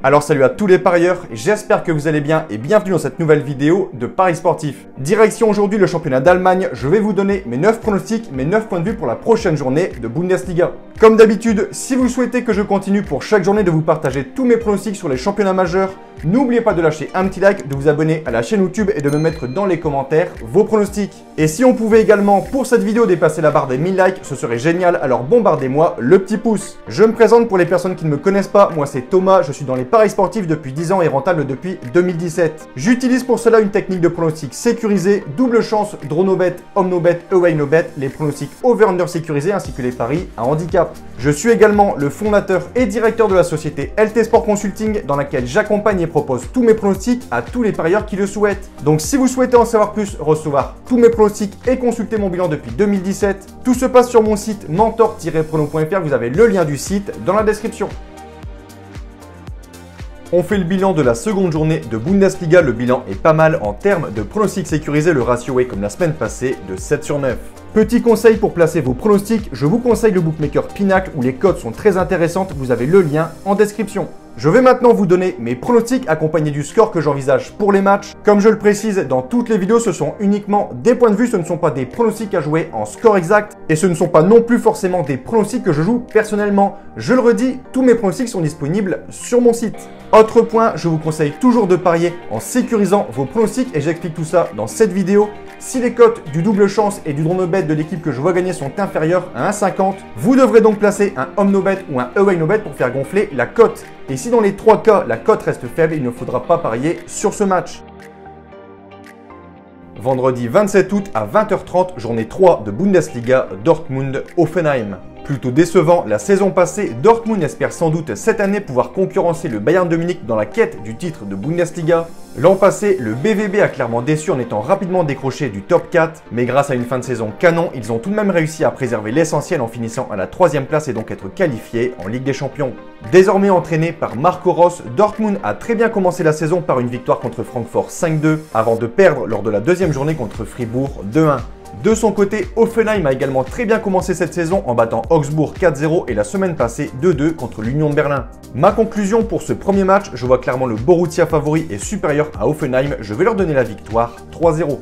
Alors salut à tous les parieurs, j'espère que vous allez bien et bienvenue dans cette nouvelle vidéo de Paris Sportif. Direction aujourd'hui le championnat d'Allemagne, je vais vous donner mes 9 pronostics, mes 9 points de vue pour la prochaine journée de Bundesliga. Comme d'habitude, si vous souhaitez que je continue pour chaque journée de vous partager tous mes pronostics sur les championnats majeurs, n'oubliez pas de lâcher un petit like, de vous abonner à la chaîne YouTube et de me mettre dans les commentaires vos pronostics. Et si on pouvait également pour cette vidéo dépasser la barre des 1000 likes, ce serait génial, alors bombardez-moi le petit pouce. Je me présente pour les personnes qui ne me connaissent pas, moi c'est Thomas, je suis dans les paris sportifs depuis 10 ans et rentable depuis 2017. J'utilise pour cela une technique de pronostic sécurisé, double chance, draw no bet, home no bet, away no bet, les pronostics over-under sécurisés ainsi que les paris à handicap. Je suis également le fondateur et directeur de la société LT Sport Consulting dans laquelle j'accompagne et propose tous mes pronostics à tous les parieurs qui le souhaitent. Donc si vous souhaitez en savoir plus, recevoir tous mes pronostics et consulter mon bilan depuis 2017, tout se passe sur mon site mentor-prono.fr, vous avez le lien du site dans la description. On fait le bilan de la seconde journée de Bundesliga, le bilan est pas mal en termes de pronostics sécurisés, le ratio est comme la semaine passée de 7 sur 9. Petit conseil pour placer vos pronostics, je vous conseille le bookmaker Pinacle où les cotes sont très intéressantes, vous avez le lien en description. Je vais maintenant vous donner mes pronostics accompagnés du score que j'envisage pour les matchs. Comme je le précise dans toutes les vidéos, ce sont uniquement des points de vue, ce ne sont pas des pronostics à jouer en score exact et ce ne sont pas non plus forcément des pronostics que je joue personnellement. Je le redis, tous mes pronostics sont disponibles sur mon site. Autre point, je vous conseille toujours de parier en sécurisant vos pronostics et j'explique tout ça dans cette vidéo. Si les cotes du double chance et du draw no bet de l'équipe que je vois gagner sont inférieures à 1,50, vous devrez donc placer un home no bet ou un away no bet pour faire gonfler la cote. Et si dans les trois cas, la cote reste faible, il ne faudra pas parier sur ce match. Vendredi 27 août à 20h30, journée 3 de Bundesliga, Dortmund-Hoffenheim. Plutôt décevant, la saison passée, Dortmund espère sans doute cette année pouvoir concurrencer le Bayern de Munich dans la quête du titre de Bundesliga. L'an passé, le BVB a clairement déçu en étant rapidement décroché du top 4, mais grâce à une fin de saison canon, ils ont tout de même réussi à préserver l'essentiel en finissant à la 3e place et donc être qualifiés en Ligue des Champions. Désormais entraîné par Marco Rose, Dortmund a très bien commencé la saison par une victoire contre Francfort 5-2, avant de perdre lors de la deuxième journée contre Fribourg 2-1. De son côté, Hoffenheim a également très bien commencé cette saison en battant Augsbourg 4-0 et la semaine passée 2-2 contre l'Union de Berlin. Ma conclusion pour ce premier match, je vois clairement le Borussia favori est supérieur à Hoffenheim, je vais leur donner la victoire 3-0.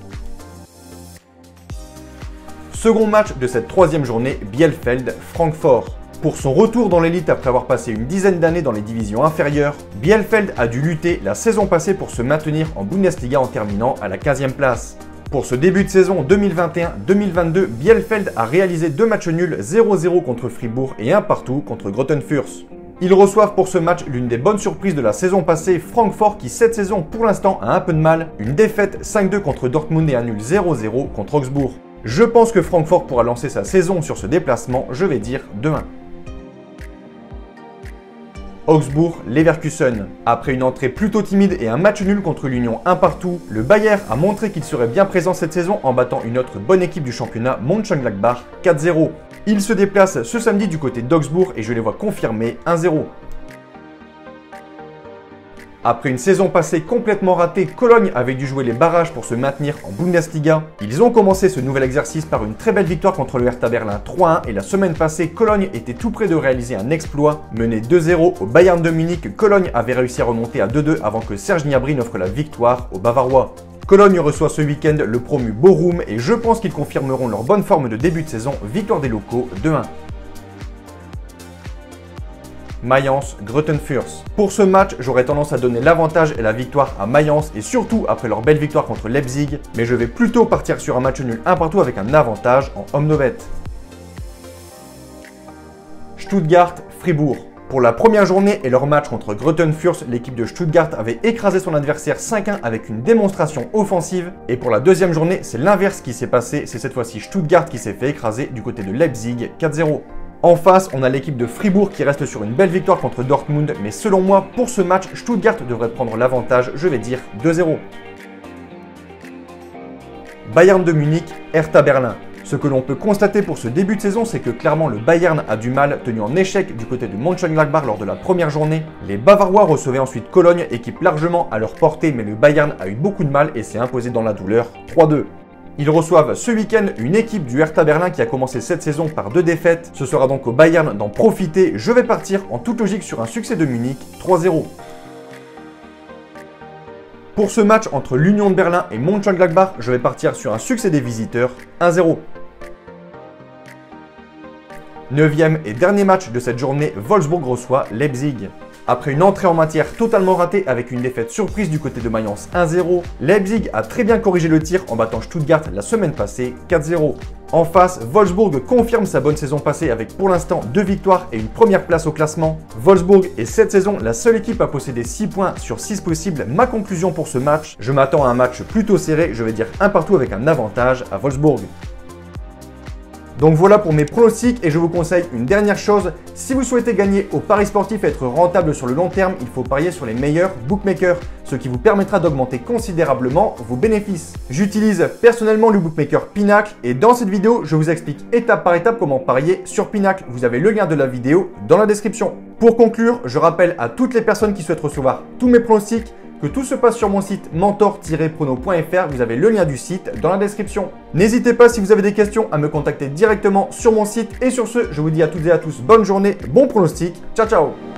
Second match de cette troisième journée, Bielefeld-Francfort. Pour son retour dans l'élite après avoir passé une dizaine d'années dans les divisions inférieures, Bielefeld a dû lutter la saison passée pour se maintenir en Bundesliga en terminant à la 15e place. Pour ce début de saison 2021-2022, Bielefeld a réalisé 2 matchs nuls, 0-0 contre Fribourg et 1 partout contre Grottenfürst. Ils reçoivent pour ce match l'une des bonnes surprises de la saison passée, Francfort qui cette saison pour l'instant a un peu de mal, une défaite 5-2 contre Dortmund et un nul 0-0 contre Augsbourg. Je pense que Francfort pourra lancer sa saison sur ce déplacement, je vais dire 2-1. Augsbourg-Leverkusen. Après une entrée plutôt timide et un match nul contre l'Union 1 partout, le Bayern a montré qu'il serait bien présent cette saison en battant une autre bonne équipe du championnat, Mönchengladbach 4-0. Il se déplace ce samedi du côté d'Augsbourg et je les vois confirmer 1-0. Après une saison passée complètement ratée, Cologne avait dû jouer les barrages pour se maintenir en Bundesliga. Ils ont commencé ce nouvel exercice par une très belle victoire contre le Hertha Berlin 3-1 et la semaine passée, Cologne était tout près de réaliser un exploit. Mené 2-0 au Bayern de Munich, Cologne avait réussi à remonter à 2-2 avant que Serge Gnabry n'offre la victoire aux Bavarois. Cologne reçoit ce week-end le promu Bochum et je pense qu'ils confirmeront leur bonne forme de début de saison, victoire des locaux 2-1. Mayence-Grottenfürst. Pour ce match, j'aurais tendance à donner l'avantage et la victoire à Mayence et surtout après leur belle victoire contre Leipzig, mais je vais plutôt partir sur un match nul 1 partout avec un avantage en home no bet. Stuttgart-Fribourg. Pour la première journée et leur match contre Grottenfürst, l'équipe de Stuttgart avait écrasé son adversaire 5-1 avec une démonstration offensive. Et pour la deuxième journée, c'est l'inverse qui s'est passé, c'est cette fois-ci Stuttgart qui s'est fait écraser du côté de Leipzig 4-0. En face, on a l'équipe de Fribourg qui reste sur une belle victoire contre Dortmund, mais selon moi, pour ce match, Stuttgart devrait prendre l'avantage, je vais dire 2-0. Bayern de Munich, Hertha Berlin. Ce que l'on peut constater pour ce début de saison, c'est que clairement le Bayern a du mal, tenu en échec du côté de Mönchengladbach lors de la première journée. Les Bavarois recevaient ensuite Cologne, équipe largement à leur portée, mais le Bayern a eu beaucoup de mal et s'est imposé dans la douleur 3-2. Ils reçoivent ce week-end une équipe du Hertha Berlin qui a commencé cette saison par 2 défaites. Ce sera donc au Bayern d'en profiter. Je vais partir en toute logique sur un succès de Munich 3-0. Pour ce match entre l'Union de Berlin et Mönchengladbach, je vais partir sur un succès des visiteurs, 1-0. 9e et dernier match de cette journée, Wolfsburg reçoit Leipzig. Après une entrée en matière totalement ratée avec une défaite surprise du côté de Mayence 1-0, Leipzig a très bien corrigé le tir en battant Stuttgart la semaine passée 4-0. En face, Wolfsburg confirme sa bonne saison passée avec pour l'instant 2 victoires et une première place au classement. Wolfsburg est cette saison la seule équipe à posséder 6 points sur 6 possibles. Ma conclusion pour ce match, je m'attends à un match plutôt serré, je vais dire un partout avec un avantage à Wolfsburg. Donc voilà pour mes pronostics et je vous conseille une dernière chose, si vous souhaitez gagner au paris sportif et être rentable sur le long terme, il faut parier sur les meilleurs bookmakers, ce qui vous permettra d'augmenter considérablement vos bénéfices. J'utilise personnellement le bookmaker Pinacle et dans cette vidéo, je vous explique étape par étape comment parier sur Pinacle. Vous avez le lien de la vidéo dans la description. Pour conclure, je rappelle à toutes les personnes qui souhaitent recevoir tous mes pronostics que tout se passe sur mon site mentor-prono.fr, vous avez le lien du site dans la description. N'hésitez pas si vous avez des questions à me contacter directement sur mon site et sur ce, je vous dis à toutes et à tous bonne journée, bon pronostic, ciao ciao.